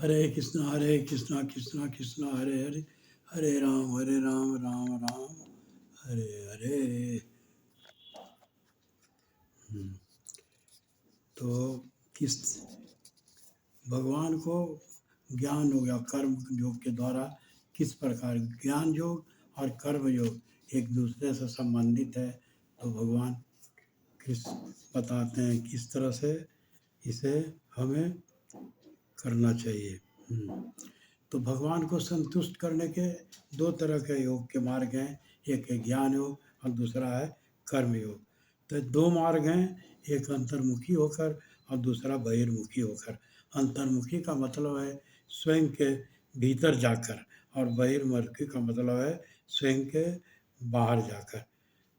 हरे कृष्णा कृष्णा कृष्णा हरे हरे, हरे राम राम राम हरे हरे। तो किस भगवान को ज्ञान हो गया कर्म योग के द्वारा, किस प्रकार ज्ञान योग और कर्म योग एक दूसरे से संबंधित है। तो भगवान कृष्ण बताते हैं किस तरह से इसे हमें करना चाहिए। तो भगवान को संतुष्ट करने के दो तरह के योग के मार्ग हैं, एक है ज्ञान योग और दूसरा है कर्म योग। तो दो मार्ग हैं, एक अंतर्मुखी होकर और दूसरा बहिर्मुखी होकर। अंतर्मुखी का मतलब है स्वयं के भीतर जाकर और बहिर्मुखी का मतलब है स्वयं के बाहर जाकर।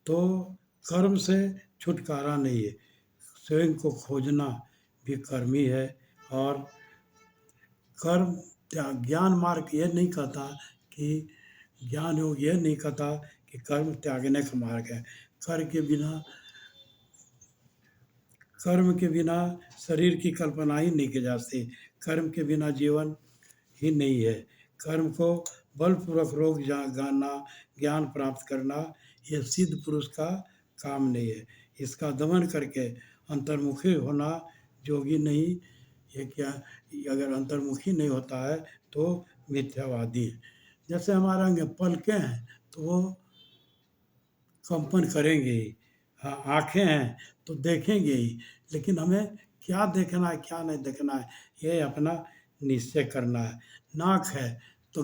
तो कर्म से छुटकारा नहीं है, स्वयं को खोजना भी कर्म ही है। और कर्म त्याग ज्ञान मार्ग ये नहीं कहता कि ज्ञान योग ये नहीं कहता कि कर्म त्यागने का मार्ग है। कर्म के बिना शरीर की कल्पना ही नहीं की जा सकती। कर्म के बिना जीवन ही नहीं है। कर्म को बलपूर्वक रोक जाना, ज्ञान प्राप्त करना, ये सिद्ध पुरुष का काम नहीं है। इसका दमन करके अंतर्मुखी होना योगी नहीं। ये क्या, अगर अंतर्मुखी नहीं होता है तो मिथ्यावादी है। जैसे हमारा अंग पलकें हैं तो वो कंपन करेंगे ही, हाँ आँखें हैं तो देखेंगे ही, लेकिन हमें क्या देखना है क्या नहीं देखना है ये अपना निश्चय करना है। नाक है तो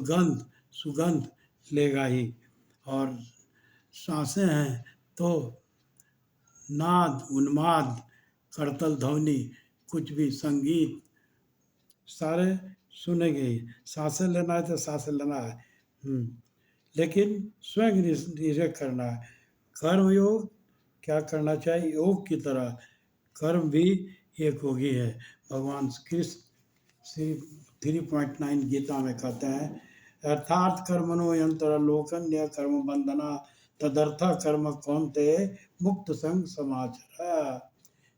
सुगंध लेगा ही, और सांसें हैं तो नाद उन्माद करतल ध्वनि कुछ भी संगीत सारे सुनेंगे ही। सांसें लेना है तो सांसें लेना है, लेकिन स्वयं निश्चय करना है। कर्म योग क्या करना चाहिए, योग की तरह कर्म भी एक योगी है। भगवान कृष्ण श्री 3.9 गीता में कहते हैं, अर्थात कर्मणो यंत्र लोकन्य कर्म बंधना तदर्थ कर्म कौनते मुक्त संग समाचार।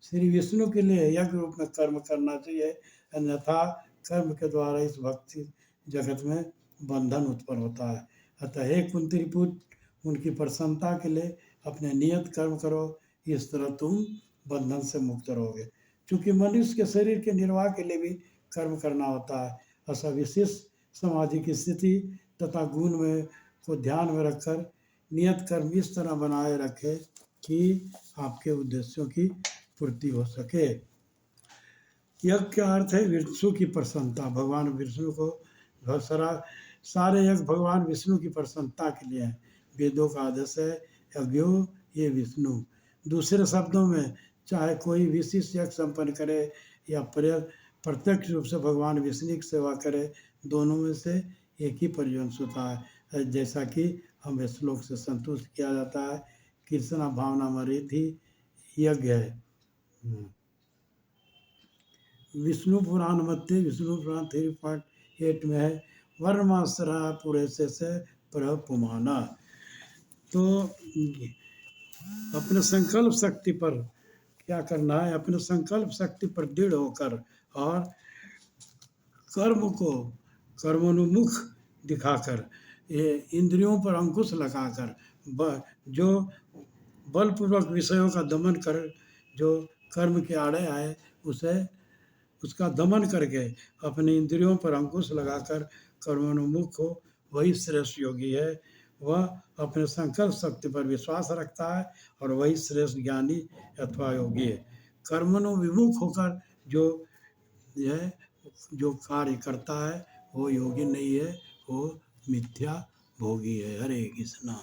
श्री विष्णु के लिए यज्ञ रूप में कर्म करना चाहिए, अन्यथा कर्म के द्वारा इस भक्ति जगत में बंधन उत्पन्न होता है। अतः हे कुंती पुत्र, उनकी प्रसन्नता के लिए अपने नियत कर्म करो, इस तरह तुम बंधन से मुक्त रहोगे। क्योंकि मनुष्य के शरीर के निर्वाह के लिए भी कर्म करना होता है। ऐसा विशिष्ट समाधि की स्थिति तथा गुण में को ध्यान में रखकर नियत कर्म इस तरह बनाए रखे कि आपके उद्देश्यों की पूर्ति हो सके। यज्ञ का अर्थ है विष्णु की प्रसन्नता। भगवान विष्णु को सारे यज्ञ भगवान विष्णु की प्रसन्नता के लिए हैं। वेदों का आदेश है यज्ञो ये विष्णु। दूसरे शब्दों में चाहे कोई विशिष्ट यज्ञ संपन्न करे या प्रत्यक्ष रूप से भगवान विष्णु की सेवा करे, दोनों में से एक ही परिवंश होता है। जैसा कि हमें श्लोक से संतुष्ट किया जाता है, कृष्णा भावना मरित ही यज्ञ है। विष्णु पुराण मध्य विष्णु पुराण 3.8 में है, वर्माश्रा पूरे से पुमाना। तो अपने संकल्प शक्ति पर क्या करना है, अपने संकल्प शक्ति पर दृढ़ होकर और कर्म को कर्मोन्मुख दिखाकर, ये इंद्रियों पर अंकुश लगाकर जो बलपूर्वक विषयों का दमन कर, जो कर्म के आड़े आए उसका दमन करके अपने इंद्रियों पर अंकुश लगाकर कर्मोन्मुख हो, वही श्रेष्ठ योगी है। वह अपने संकल्प शक्ति पर विश्वास रखता है और वही श्रेष्ठ ज्ञानी अथवा योगी है। कर्मोन्मुख होकर जो कार्य करता है वो योगी नहीं है, वो मिथ्या भोगी है। हरे कृष्णा।